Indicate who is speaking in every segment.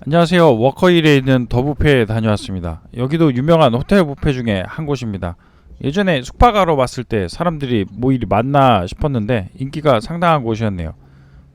Speaker 1: 안녕하세요. 워커힐에 있는 더 뷔페에 다녀왔습니다. 여기도 유명한 호텔 뷔페 중에 한 곳입니다. 예전에 숙박하러 왔을 때 사람들이 뭐 이리 많나 싶었는데 인기가 상당한 곳이었네요.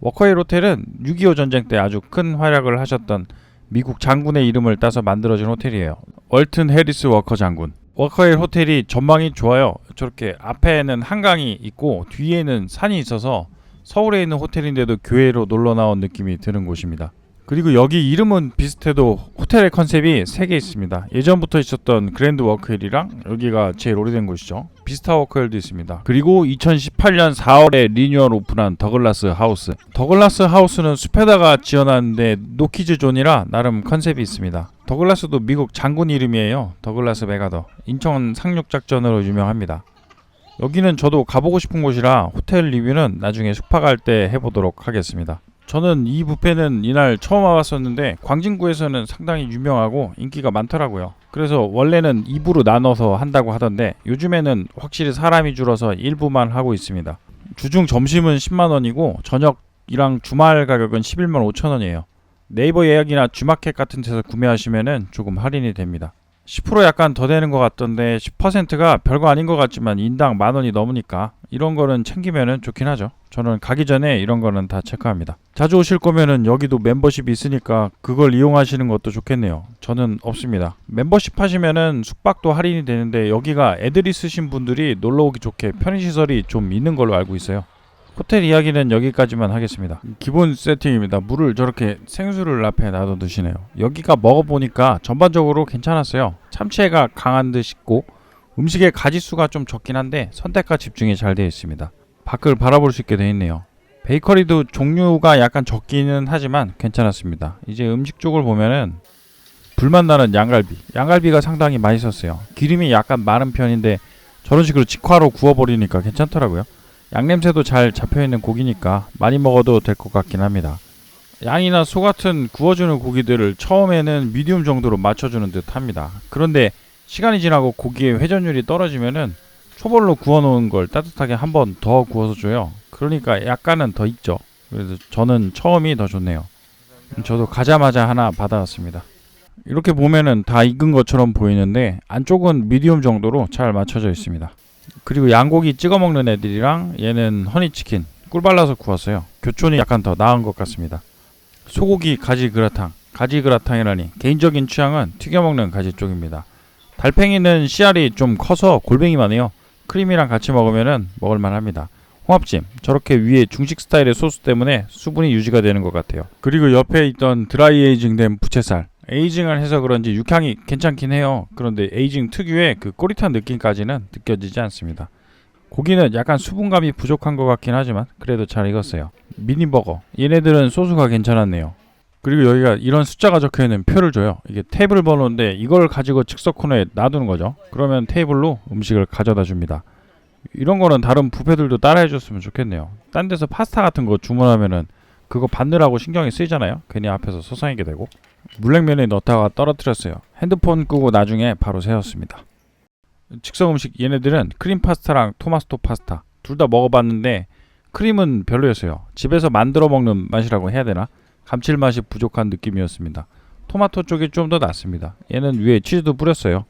Speaker 1: 워커힐 호텔은 6.25 전쟁 때 아주 큰 활약을 하셨던 미국 장군의 이름을 따서 만들어진 호텔이에요. 월튼 해리스 워커 장군. 워커힐 호텔이 전망이 좋아요. 저렇게 앞에는 한강이 있고 뒤에는 산이 있어서 서울에 있는 호텔인데도 교외로 놀러 나온 느낌이 드는 곳입니다. 그리고 여기 이름은 비슷해도 호텔의 컨셉이 3개 있습니다. 예전부터 있었던 그랜드 워커힐이랑 여기가 제일 오래된 곳이죠. 비스타 워커힐도 있습니다. 그리고 2018년 4월에 리뉴얼 오픈한 더글라스 하우스. 더글라스 하우스는 숲에다가 지어놨는데 노키즈 존이라 나름 컨셉이 있습니다. 더글라스도 미국 장군 이름이에요. 더글라스 메가더. 인천 상륙작전으로 유명합니다. 여기는 저도 가보고 싶은 곳이라 호텔 리뷰는 나중에 숙박할 때 해보도록 하겠습니다. 저는 이 뷔페는 이날 처음 와봤었는데 광진구에서는 상당히 유명하고 인기가 많더라고요. 그래서 원래는 2부로 나눠서 한다고 하던데 요즘에는 확실히 사람이 줄어서 1부만 하고 있습니다. 주중 점심은 10만원이고 저녁이랑 주말 가격은 11만 5천원이에요. 네이버 예약이나 G마켓 같은 데서 구매하시면 조금 할인이 됩니다. 10% 약간 더 되는 것 같던데 10%가 별거 아닌 것 같지만 인당 10,000원이 넘으니까 이런 거는 챙기면은 좋긴 하죠. 저는 가기 전에 이런 거는 다 체크합니다. 자주 오실 거면은 여기도 멤버십이 있으니까 그걸 이용하시는 것도 좋겠네요. 저는 없습니다. 멤버십 하시면은 숙박도 할인이 되는데 여기가 애들 있으신 분들이 놀러 오기 좋게 편의시설이 좀 있는 걸로 알고 있어요. 호텔 이야기는 여기까지만 하겠습니다. 기본 세팅입니다. 물을 저렇게 생수를 앞에 놔둬 두시네요. 여기가 먹어보니까 전반적으로 괜찮았어요. 참치가 강한 듯 싶고 음식의 가짓수가 좀 적긴 한데 선택과 집중이 잘 되어 있습니다. 밖을 바라볼 수 있게 되어 있네요. 베이커리도 종류가 약간 적기는 하지만 괜찮았습니다. 이제 음식 쪽을 보면은 불맛 나는 양갈비가 상당히 맛있었어요. 기름이 약간 마른 편인데 저런 식으로 직화로 구워버리니까 괜찮더라고요. 양냄새도 잘 잡혀있는 고기니까 많이 먹어도 될 것 같긴 합니다. 양이나 소 같은 구워주는 고기들을 처음에는 미디움 정도로 맞춰주는 듯 합니다. 그런데 시간이 지나고 고기의 회전율이 떨어지면은 초벌로 구워놓은 걸 따뜻하게 한 번 더 구워서 줘요. 그러니까 약간은 더 익죠. 그래서 저는 처음이 더 좋네요. 저도 가자마자 하나 받아왔습니다. 이렇게 보면은 다 익은 것처럼 보이는데 안쪽은 미디움 정도로 잘 맞춰져 있습니다. 그리고 양고기 찍어 먹는 애들이랑 얘는 허니치킨 꿀 발라서 구웠어요. 교촌이 약간 더 나은 것 같습니다. 소고기 가지 그라탕이라니 개인적인 취향은 튀겨 먹는 가지 쪽입니다. 달팽이는 씨알이 좀 커서 골뱅이만 해요. 크림이랑 같이 먹으면 먹을만 합니다. 홍합찜 저렇게 위에 중식 스타일의 소스 때문에 수분이 유지가 되는 것 같아요. 그리고 옆에 있던 드라이 에이징된 부채살 에이징을 해서 그런지 육향이 괜찮긴 해요. 그런데 에이징 특유의 그 꼬릿한 느낌까지는 느껴지지 않습니다. 고기는 약간 수분감이 부족한 것 같긴 하지만 그래도 잘 익었어요. 미니버거 얘네들은 소스가 괜찮았네요. 그리고 여기가 이런 숫자가 적혀있는 표를 줘요. 이게 테이블 번호인데 이걸 가지고 즉석 코너에 놔두는 거죠. 그러면 테이블로 음식을 가져다 줍니다. 이런 거는 다른 뷔페들도 따라해 줬으면 좋겠네요. 딴 데서 파스타 같은 거 주문하면은 그거 받느라고 신경이 쓰이잖아요. 괜히 앞에서 서성이게 되고. 물냉면에 넣다가 떨어뜨렸어요. 핸드폰 끄고 나중에 바로 세웠습니다. 즉석 음식 얘네들은 크림 파스타랑 토마토 파스타 둘 다 먹어봤는데 크림은 별로였어요. 집에서 만들어 먹는 맛이라고 해야 되나? 감칠맛이 부족한 느낌이었습니다. 토마토 쪽이 좀 더 낫습니다. 얘는 위에 치즈도 뿌렸어요.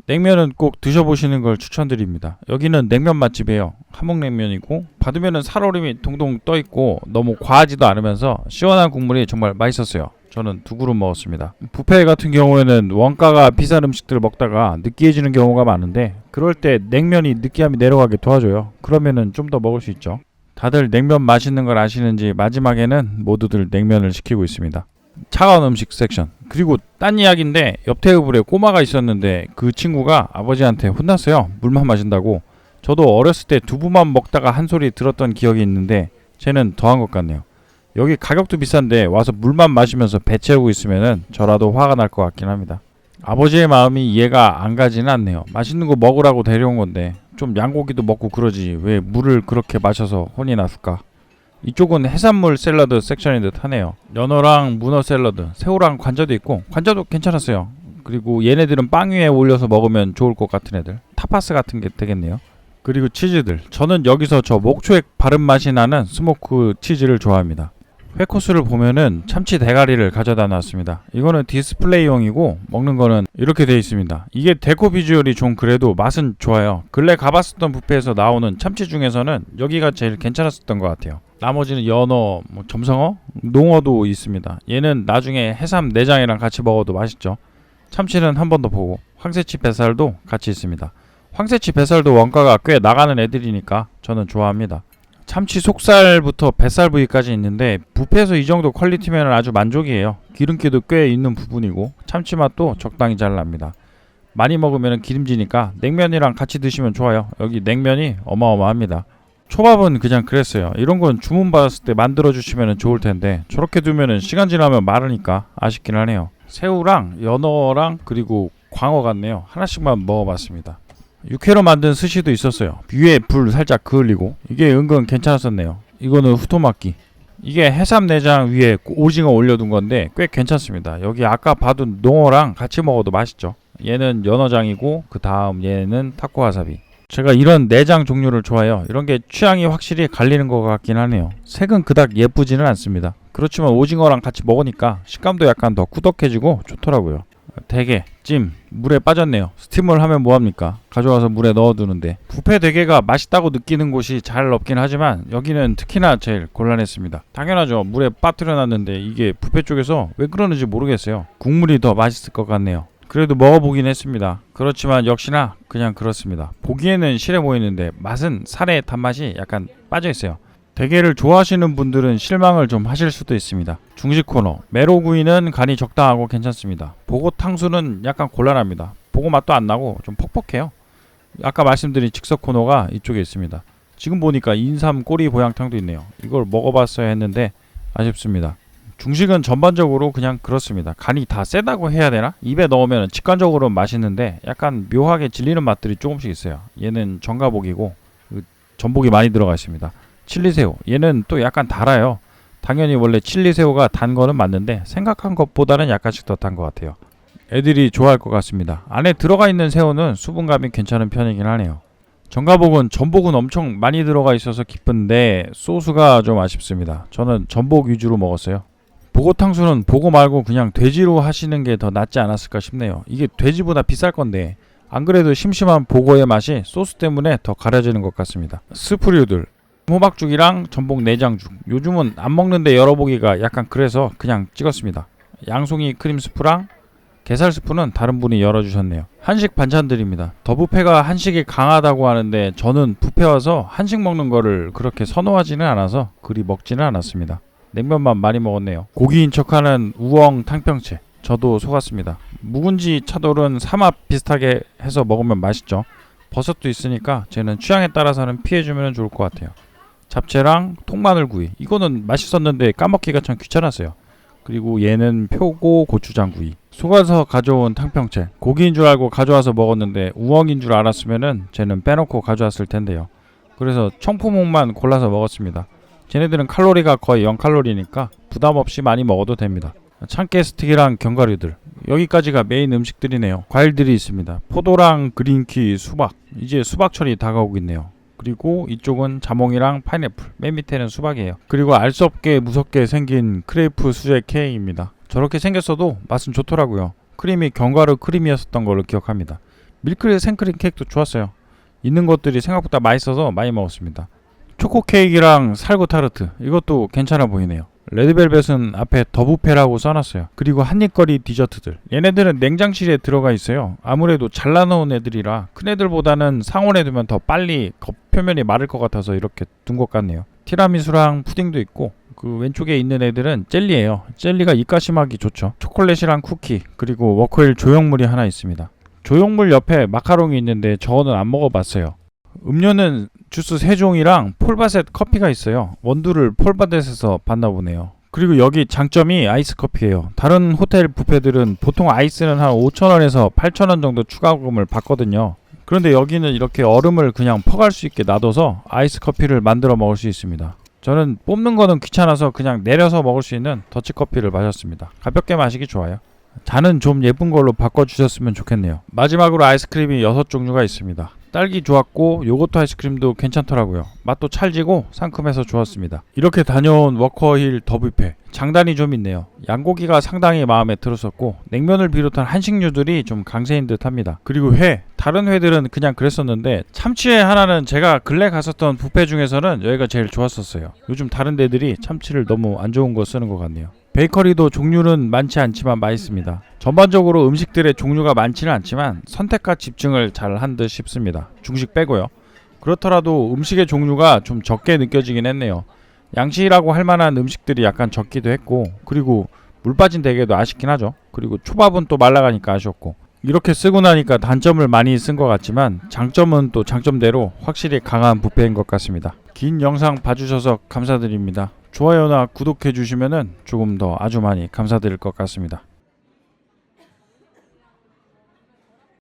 Speaker 1: 냉면은 꼭 드셔보시는 걸 추천드립니다. 여기는 냉면 맛집이에요. 함흥냉면이고 받으면은 살얼음이 동동 떠있고 너무 과하지도 않으면서 시원한 국물이 정말 맛있었어요. 저는 2그릇 먹었습니다. 뷔페 같은 경우에는 원가가 비싼 음식들을 먹다가 느끼해지는 경우가 많은데 그럴 때 냉면이 느끼함이 내려가게 도와줘요. 그러면은 좀 더 먹을 수 있죠. 다들 냉면 맛있는 걸 아시는지 마지막에는 모두들 냉면을 시키고 있습니다. 차가운 음식 섹션. 그리고 딴 이야기인데 옆 테이블에 꼬마가 있었는데 그 친구가 아버지한테 혼났어요. 물만 마신다고. 저도 어렸을 때 두부만 먹다가 한 소리 들었던 기억이 있는데 쟤는 더한 것 같네요. 여기 가격도 비싼데 와서 물만 마시면서 배 채우고 있으면은 저라도 화가 날 것 같긴 합니다. 아버지의 마음이 이해가 안 가지는 않네요. 맛있는 거 먹으라고 데려온 건데 좀 양고기도 먹고 그러지 왜 물을 그렇게 마셔서 혼이 났을까? 이쪽은 해산물 샐러드 섹션인 듯 하네요. 연어랑 문어 샐러드, 새우랑 관자도 있고 관자도 괜찮았어요. 그리고 얘네들은 빵 위에 올려서 먹으면 좋을 것 같은 애들 타파스 같은 게 되겠네요. 그리고 치즈들 저는 여기서 저 목초액 바른 맛이 나는 스모크 치즈를 좋아합니다. 회코스를 보면은 참치 대가리를 가져다 놨습니다. 이거는 디스플레이용이고 먹는 거는 이렇게 돼 있습니다. 이게 데코 비주얼이 좀 그래도 맛은 좋아요. 근래 가봤었던 뷔페에서 나오는 참치 중에서는 여기가 제일 괜찮았었던 것 같아요. 나머지는 연어, 점성어, 농어도 있습니다. 얘는 나중에 해삼 내장이랑 같이 먹어도 맛있죠. 참치는 한 번 더 보고 황새치 뱃살도 같이 있습니다. 황새치 뱃살도 원가가 꽤 나가는 애들이니까 저는 좋아합니다. 참치 속살부터 뱃살 부위까지 있는데 뷔페에서 이 정도 퀄리티면 아주 만족이에요. 기름기도 꽤 있는 부분이고 참치 맛도 적당히 잘 납니다. 많이 먹으면 기름지니까 냉면이랑 같이 드시면 좋아요. 여기 냉면이 어마어마합니다. 초밥은 그냥 그랬어요. 이런 건 주문 받았을 때 만들어 주시면 좋을 텐데 저렇게 두면은 시간 지나면 마르니까 아쉽긴 하네요. 새우랑 연어랑 그리고 광어 같네요. 하나씩만 먹어봤습니다. 육회로 만든 스시도 있었어요. 위에 불 살짝 그을리고 이게 은근 괜찮았었네요. 이거는 후토마키. 이게 해삼 내장 위에 오징어 올려둔 건데 꽤 괜찮습니다. 여기 아까 봐둔 농어랑 같이 먹어도 맛있죠. 얘는 연어장이고 그 다음 얘는 타코와사비. 제가 이런 내장 종류를 좋아해요. 이런 게 취향이 확실히 갈리는 것 같긴 하네요. 색은 그닥 예쁘지는 않습니다. 그렇지만 오징어랑 같이 먹으니까 식감도 약간 더 꾸덕해지고 좋더라고요. 대게, 찜, 물에 빠졌네요. 스팀을 하면 뭐합니까? 가져와서 물에 넣어두는데 뷔페 대게가 맛있다고 느끼는 곳이 잘 없긴 하지만 여기는 특히나 제일 곤란했습니다. 당연하죠. 물에 빠뜨려놨는데 이게 뷔페 쪽에서 왜 그러는지 모르겠어요. 국물이 더 맛있을 것 같네요. 그래도 먹어보긴 했습니다. 그렇지만 역시나 그냥 그렇습니다. 보기에는 실해 보이는데 맛은 살의 단맛이 약간 빠져있어요. 대게를 좋아하시는 분들은 실망을 좀 하실 수도 있습니다. 중식 코너, 메로구이는 간이 적당하고 괜찮습니다. 보고 탕수는 약간 곤란합니다. 보고 맛도 안 나고 좀 퍽퍽해요. 아까 말씀드린 즉석 코너가 이쪽에 있습니다. 지금 보니까 인삼 꼬리 보양탕도 있네요. 이걸 먹어봤어야 했는데 아쉽습니다. 중식은 전반적으로 그냥 그렇습니다. 간이 다 세다고 해야 되나? 입에 넣으면 직관적으로 맛있는데 약간 묘하게 질리는 맛들이 조금씩 있어요. 얘는 전가복이고 전복이 많이 들어가 있습니다. 칠리새우, 얘는 또 약간 달아요. 당연히 원래 칠리새우가 단 거는 맞는데 생각한 것보다는 약간씩 더 단 것 같아요. 애들이 좋아할 것 같습니다. 안에 들어가 있는 새우는 수분감이 괜찮은 편이긴 하네요. 전가복은 전복은 엄청 많이 들어가 있어서 기쁜데 소스가 좀 아쉽습니다. 저는 전복 위주로 먹었어요. 보고탕수는 보고 말고 그냥 돼지로 하시는 게 더 낫지 않았을까 싶네요. 이게 돼지보다 비쌀 건데 안 그래도 심심한 보고의 맛이 소스 때문에 더 가려지는 것 같습니다. 스프류들, 호박죽이랑 전복 내장죽. 요즘은 안 먹는데 열어보기가 약간 그래서 그냥 찍었습니다. 양송이 크림 스프랑 게살 스프는 다른 분이 열어주셨네요. 한식 반찬들입니다. 더 뷔페가 한식이 강하다고 하는데 저는 뷔페 와서 한식 먹는 거를 그렇게 선호하지는 않아서 그리 먹지는 않았습니다. 냉면만 많이 먹었네요. 고기인 척하는 우엉 탕평채. 저도 속았습니다. 묵은지 차돌은 삼합 비슷하게 해서 먹으면 맛있죠. 버섯도 있으니까 쟤는 취향에 따라서는 피해주면 좋을 것 같아요. 잡채랑 통마늘구이. 이거는 맛있었는데 까먹기가 참 귀찮았어요. 그리고 얘는 표고 고추장구이. 속아서 가져온 탕평채. 고기인 줄 알고 가져와서 먹었는데 우엉인 줄 알았으면은 쟤는 빼놓고 가져왔을 텐데요. 그래서 청포묵만 골라서 먹었습니다. 쟤네들은 칼로리가 거의 0칼로리니까 부담 없이 많이 먹어도 됩니다. 참깨 스틱이랑 견과류들. 여기까지가 메인 음식들이네요. 과일들이 있습니다. 포도랑 그린키, 수박. 이제 수박철이 다가오고 있네요. 그리고 이쪽은 자몽이랑 파인애플. 맨 밑에는 수박이에요. 그리고 알 수 없게 무섭게 생긴 크레이프 수제 케이크입니다. 저렇게 생겼어도 맛은 좋더라고요. 크림이 견과류 크림이었던 걸로 기억합니다. 밀크리 생크림 케이크도 좋았어요. 있는 것들이 생각보다 맛있어서 많이 먹었습니다. 초코 케이크랑 살구 타르트. 이것도 괜찮아 보이네요. 레드벨벳은 앞에 더부페라고 써놨어요. 그리고 한입거리 디저트들. 얘네들은 냉장실에 들어가 있어요. 아무래도 잘라놓은 애들이라 큰 애들보다는 상온에 두면 더 빨리 겉표면이 마를 것 같아서 이렇게 둔 것 같네요. 티라미수랑 푸딩도 있고 그 왼쪽에 있는 애들은 젤리예요. 젤리가 입가심하기 좋죠. 초콜릿이랑 쿠키 그리고 워커힐 조형물이 하나 있습니다. 조형물 옆에 마카롱이 있는데 저거는 안 먹어봤어요. 음료는 주스 3종이랑 폴바셋 커피가 있어요. 원두를 폴바셋에서 받나 보네요. 그리고 여기 장점이 아이스 커피예요. 다른 호텔 뷔페들은 보통 아이스는 한 5,000원에서 8,000원 정도 추가금을 받거든요. 그런데 여기는 이렇게 얼음을 그냥 퍼갈 수 있게 놔둬서 아이스 커피를 만들어 먹을 수 있습니다. 저는 뽑는 거는 귀찮아서 그냥 내려서 먹을 수 있는 더치커피를 마셨습니다. 가볍게 마시기 좋아요. 잔은 좀 예쁜 걸로 바꿔주셨으면 좋겠네요. 마지막으로 아이스크림이 6종류가 있습니다. 딸기 좋았고 요거트 아이스크림도 괜찮더라고요. 맛도 찰지고 상큼해서 좋았습니다. 이렇게 다녀온 워커힐 더 뷔페, 장단이 좀 있네요. 양고기가 상당히 마음에 들었었고 냉면을 비롯한 한식류들이 좀 강세인 듯 합니다. 그리고 다른 회들은 그냥 그랬었는데 참치회 하나는 제가 근래 갔었던 뷔페 중에서는 여기가 제일 좋았었어요. 요즘 다른 데들이 참치를 너무 안 좋은 거 쓰는 것 같네요. 베이커리도 종류는 많지 않지만 맛있습니다. 전반적으로 음식들의 종류가 많지는 않지만 선택과 집중을 잘 한 듯 싶습니다. 중식 빼고요. 그렇더라도 음식의 종류가 좀 적게 느껴지긴 했네요. 양식이라고 할 만한 음식들이 약간 적기도 했고, 그리고 물 빠진 대게도 아쉽긴 하죠. 그리고 초밥은 또 말라가니까 아쉬웠고, 이렇게 쓰고 나니까 단점을 많이 쓴 것 같지만 장점은 또 장점대로 확실히 강한 뷔페인 것 같습니다. 긴 영상 봐주셔서 감사드립니다. 좋아요나 구독해 주시면은 조금 더 아주 많이 감사드릴 것 같습니다.